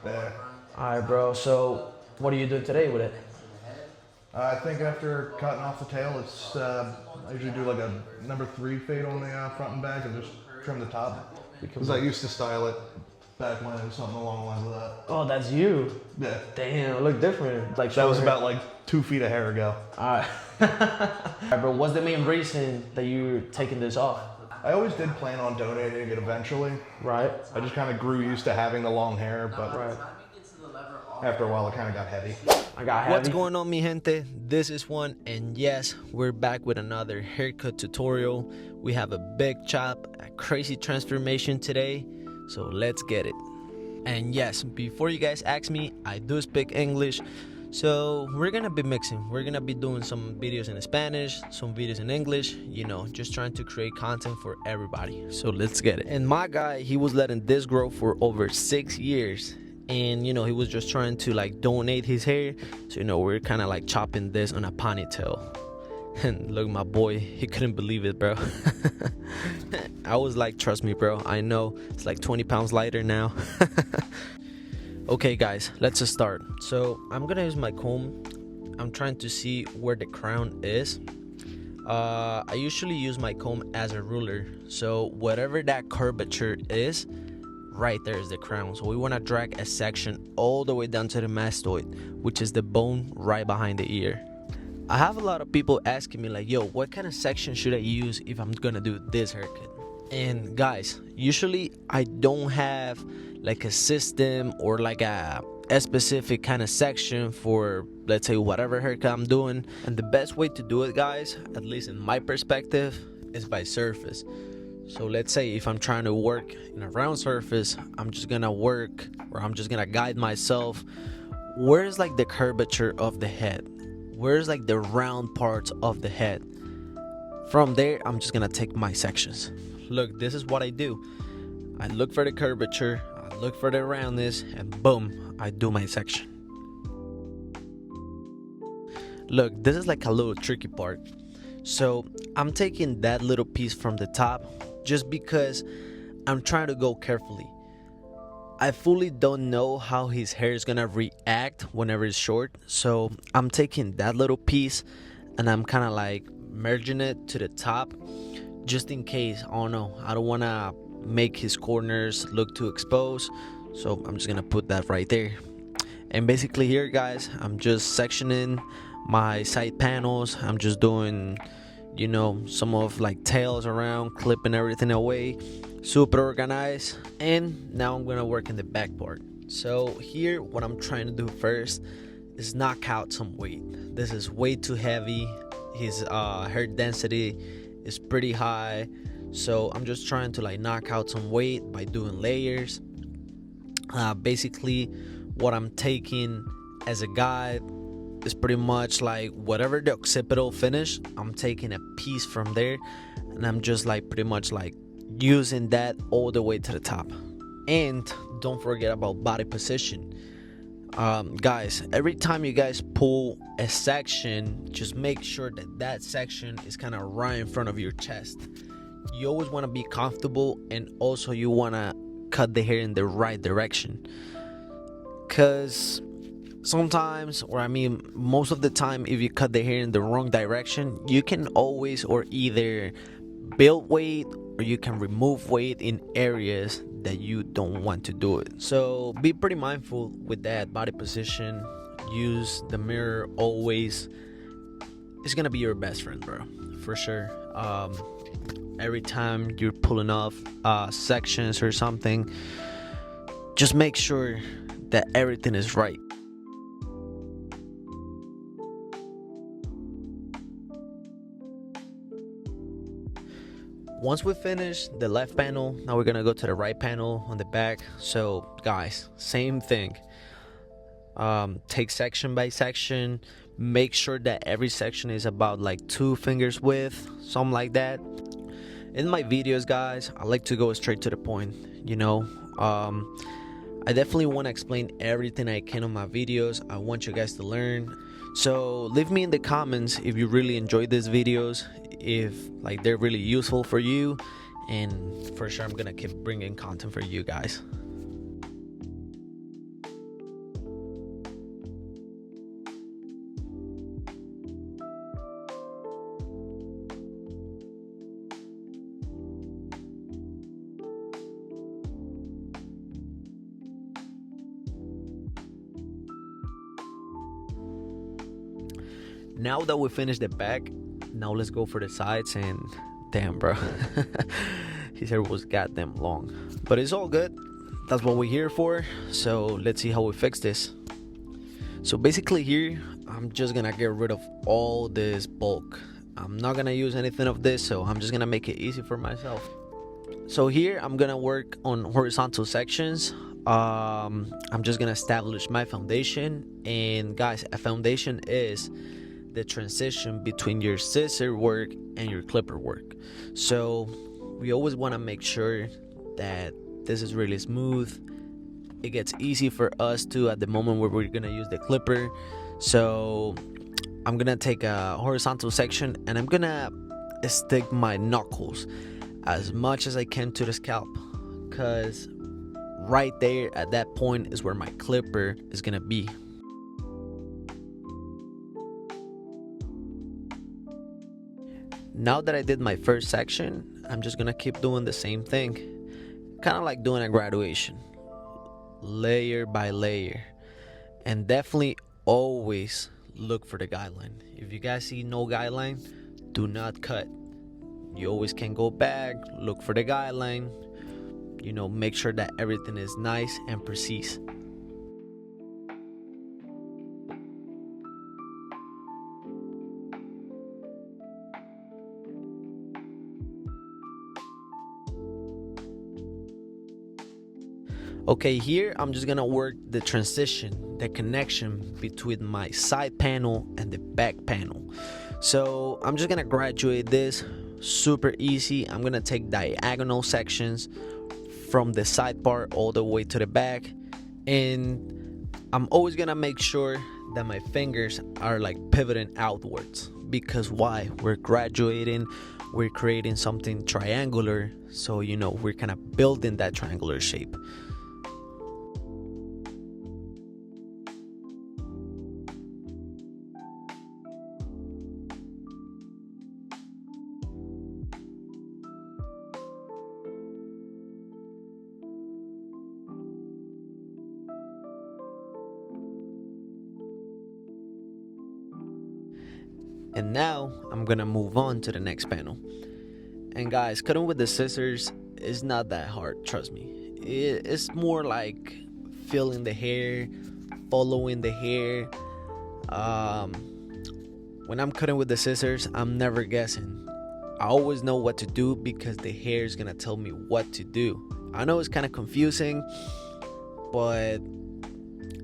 Yeah. All right, bro. So what do you do today with it? I think after cutting off the tail, it's I usually do like a number 3 fade on the front and back and just trim the top. Because I used to style it back when it was something along the lines of that. Oh, that's you. Yeah. Damn, it look different. Like That was short about like 2 feet of hair ago. hair. All right. All right, bro. What's the main reason that you're taking this off? I always did plan on donating it eventually. Right. I just kind of grew used to having the long hair, but Right. after a while it kind of got heavy. I got heavy. What's going on, mi gente? This is Juan, and yes, we're back with another haircut tutorial. We have a big chop, a crazy transformation today, so let's get it. And yes, before you guys ask me, I do speak English, so we're gonna be mixing. We're gonna be doing some videos in Spanish, some videos in English, you know, just trying to create content for everybody. So let's get it. And my guy, he was letting this grow for over 6 years. And you know, he was just trying to like donate his hair, so you know, we're kind of like chopping this on a ponytail. And look, my boy, he couldn't believe it, bro. I was like, trust me, bro, I know it's like 20 pounds lighter now. Okay guys, let's just start. So I'm gonna use my comb. I'm trying to see where the crown is. I usually use my comb as a ruler, so whatever that curvature is, right there is the crown. So we want to drag a section all the way down to the mastoid, which is the bone right behind the ear. I have a lot of people asking me like, yo, what kind of section should I use if I'm gonna do this haircut? And guys, usually I don't have like a system or like a specific kind of section for, let's say, whatever haircut I'm doing. And the best way to do it, guys, at least in my perspective, is by surface. So let's say if I'm trying to work in a round surface, I'm just gonna work, or I'm just gonna guide myself. Where's like the curvature of the head? Where's like the round parts of the head? From there, I'm just gonna take my sections. Look, this is what I do. I look for the curvature, I look for the roundness, and boom, I do my section. Look, this is like a little tricky part. So I'm taking that little piece from the top just because I'm trying to go carefully. I fully don't know how his hair is gonna react whenever it's short, so I'm taking that little piece and I'm kind of like merging it to the top just in case. Oh no, I don't want to make his corners look too exposed, so I'm just gonna put that right there. And basically here, guys, I'm just sectioning my side panels. I'm just doing, you know, some of like tails around, clipping everything away, super organized. And now I'm gonna work in the back part. So here, what I'm trying to do first is knock out some weight. This is way too heavy. His hair density is pretty high, so I'm just trying to like knock out some weight by doing layers. Basically what I'm taking as a guide is pretty much like whatever the occipital finish, I'm taking a piece from there and I'm just like pretty much like using that all the way to the top. And don't forget about body position. Guys, every time you guys pull a section, just make sure that that section is kind of right in front of your chest. You always want to be comfortable, and also you want to cut the hair in the right direction, because sometimes, or I mean most of the time, if you cut the hair in the wrong direction, you can always or either build weight or you can remove weight in areas that you don't want to do it. So be pretty mindful with that body position. Use the mirror always. It's gonna be your best friend, bro, for sure. Every time you're pulling off sections or something, just make sure that everything is right. Once we finish the left panel, now we're gonna go to the right panel on the back. So guys, same thing. Take section by section. Make sure that every section is about like 2 fingers width, something like that. In my videos, guys, I like to go straight to the point, you know. I definitely want to explain everything I can on my videos. I want you guys to learn. So leave me in the comments if you really enjoyed these videos, if like they're really useful for you, and for sure I'm gonna keep bringing content for you guys. Now that we finished the back, now let's go for the sides. And damn, bro, his hair was goddamn long, but it's all good. That's what we're here for. So let's see how we fix this. So basically here, I'm just gonna get rid of all this bulk. I'm not gonna use anything of this, so I'm just gonna make it easy for myself. So here I'm gonna work on horizontal sections. I'm just gonna establish my foundation. And guys, a foundation is the transition between your scissor work and your clipper work. So we always want to make sure that this is really smooth. It gets easy for us to at the moment where we're gonna use the clipper. So I'm gonna take a horizontal section and I'm gonna stick my knuckles as much as I can to the scalp, because right there at that point is where my clipper is gonna be. Now that I did my first section, I'm just gonna keep doing the same thing, kind of like doing a graduation, layer by layer. And definitely always look for the guideline. If you guys see no guideline, do not cut. You always can go back, look for the guideline, you know, make sure that everything is nice and precise. Okay, here I'm just gonna work the transition, the connection between my side panel and the back panel. So I'm just gonna graduate this super easy. I'm gonna take diagonal sections from the side part all the way to the back, and I'm always gonna make sure that my fingers are like pivoting outwards, because why? We're graduating, we're creating something triangular, so you know, we're kind of building that triangular shape. And now I'm gonna move on to the next panel. And guys, cutting with the scissors is not that hard, trust me. It's more like feeling the hair, following the hair. When I'm cutting with the scissors, I'm never guessing. I always know what to do because the hair is gonna tell me what to do. I know it's kind of confusing, but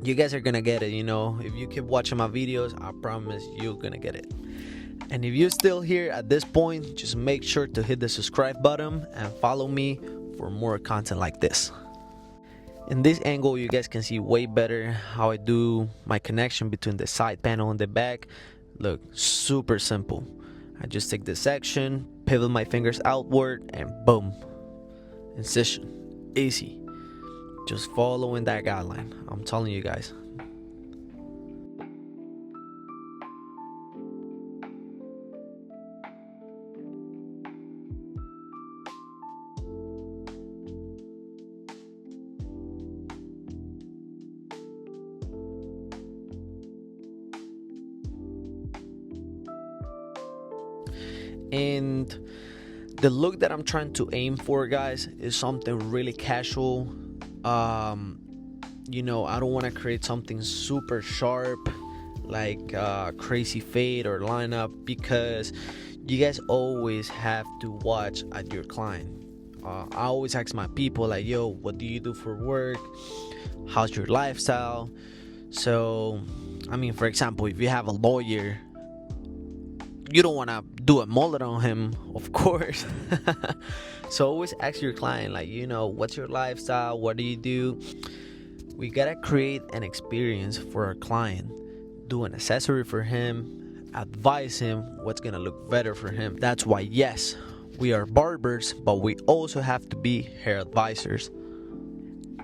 you guys are gonna get it, you know. If you keep watching my videos, I promise you're gonna get it. And if you're still here at this point, just make sure to hit the subscribe button and follow me for more content like this. In this angle, you guys can see way better how I do my connection between the side panel and the back. Look, super simple. I just take this section, pivot my fingers outward, and boom, incision. Easy. Just following that guideline. I'm telling you guys. And the look that I'm trying to aim for, guys, is something really casual. You know, I don't want to create something super sharp like crazy fade or lineup, because you guys always have to watch at your client. I always ask my people like, yo, what do you do for work? How's your lifestyle? So I mean, for example, if you have a lawyer, you don't want to do a mullet on him, of course. So always ask your client, like, you know, what's your lifestyle? What do you do? We gotta create an experience for our client, do an accessory for him, advise him what's gonna look better for him. That's why, yes, we are barbers, but we also have to be hair advisors.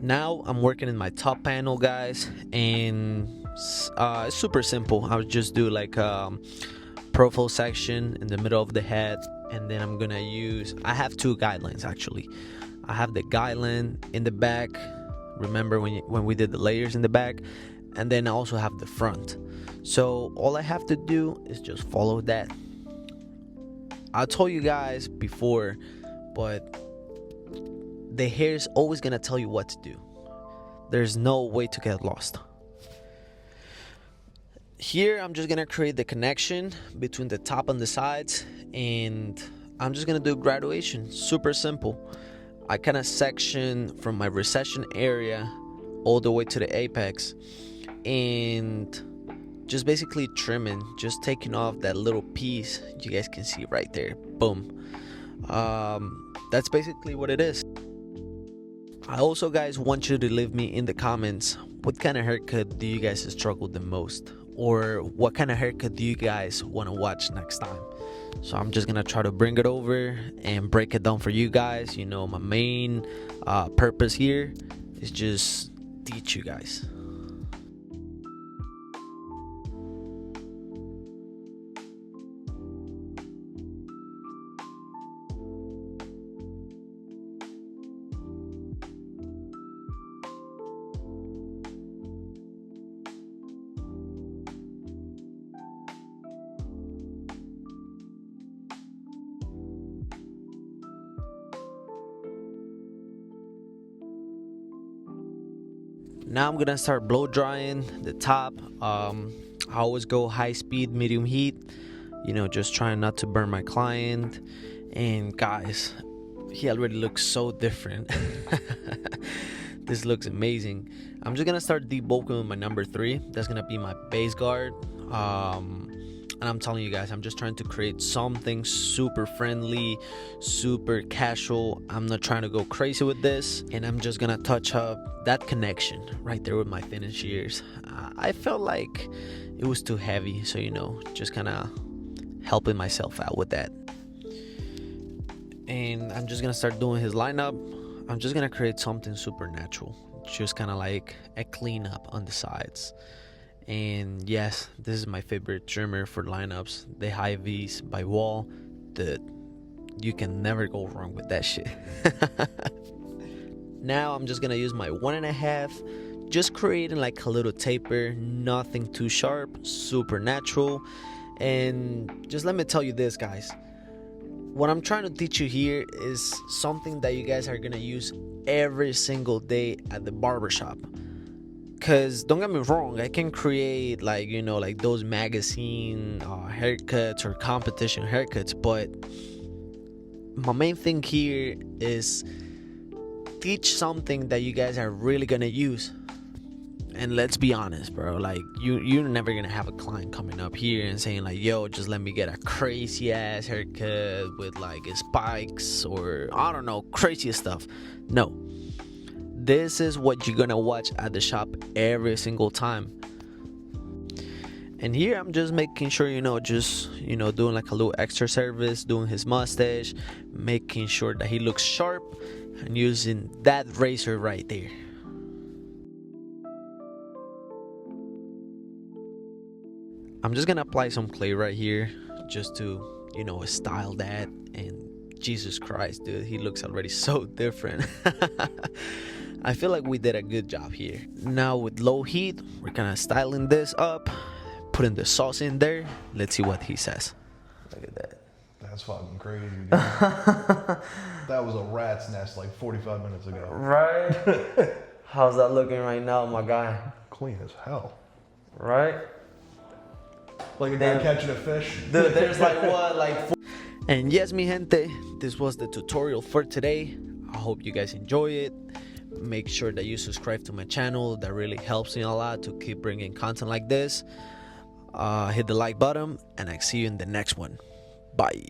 Now I'm working in my top panel, guys, and it's super simple. I would just do like profile section in the middle of the head, and then I'm gonna use, I have two guidelines actually. I have the guideline in the back, remember when we did the layers in the back, and then I also have the front. So all I have to do is just follow that. I told you guys before, but the hair is always gonna tell you what to do. There's no way to get lost. Here I'm just gonna create the connection between the top and the sides, and I'm just gonna do graduation. Super simple. I kind of section from my recession area all the way to the apex, and just basically trimming, just taking off that little piece you guys can see right there. Boom. That's basically what it is. I also, guys, want you to leave me in the comments what kind of haircut do you guys struggle the most, or what kind of haircut do you guys want to watch next time. So I'm just gonna try to bring it over and break it down for you guys. You know, my main purpose here is just teach you guys. Now I'm gonna start blow drying the top. I always go high speed, medium heat, you know, just trying not to burn my client. And guys, he already looks so different. This looks amazing. I'm just gonna start debulking with my number 3. That's gonna be my base guard. And I'm telling you guys, I'm just trying to create something super friendly, super casual. I'm not trying to go crazy with this, and I'm just gonna touch up that connection right there with my thinning shears. I felt like it was too heavy, so you know, just kind of helping myself out with that. And I'm just gonna start doing his lineup. I'm just gonna create something super natural, just kind of like a cleanup on the sides. And yes, this is my favorite trimmer for lineups, the Hy-Vees by Wahl. You can never go wrong with that shit. Now I'm just gonna use my 1.5, just creating like a little taper, nothing too sharp, super natural. And just let me tell you this, guys, what I'm trying to teach you here is something that you guys are gonna use every single day at the barbershop. Cause don't get me wrong, I can create like, you know, like those magazine haircuts or competition haircuts, but my main thing here is teach something that you guys are really gonna use. And let's be honest, bro, like you're never gonna have a client coming up here and saying like, yo, just let me get a crazy ass haircut with like spikes or I don't know, crazy stuff. No. This is what you're gonna watch at the shop every single time. And here I'm just making sure, you know, just, you know, doing like a little extra service, doing his mustache, making sure that he looks sharp, and using that razor right there. I'm just gonna apply some clay right here just to, you know, style that. And Jesus Christ, dude, he looks already so different. I feel like we did a good job here. Now with low heat, we're kind of styling this up, putting the sauce in there. Let's see what he says. Look at that. That's fucking crazy, dude. That was a rat's nest like 45 minutes ago. Right? How's that looking right now, my guy? Clean as hell. Right? Like a guy catching a fish. Dude, there's like what, like 4. And yes, mi gente, this was the tutorial for today. I hope you guys enjoy it. Make sure that you subscribe to my channel. That really helps me a lot to keep bringing content like this. Hit the like button, and I'll see you in the next one. Bye.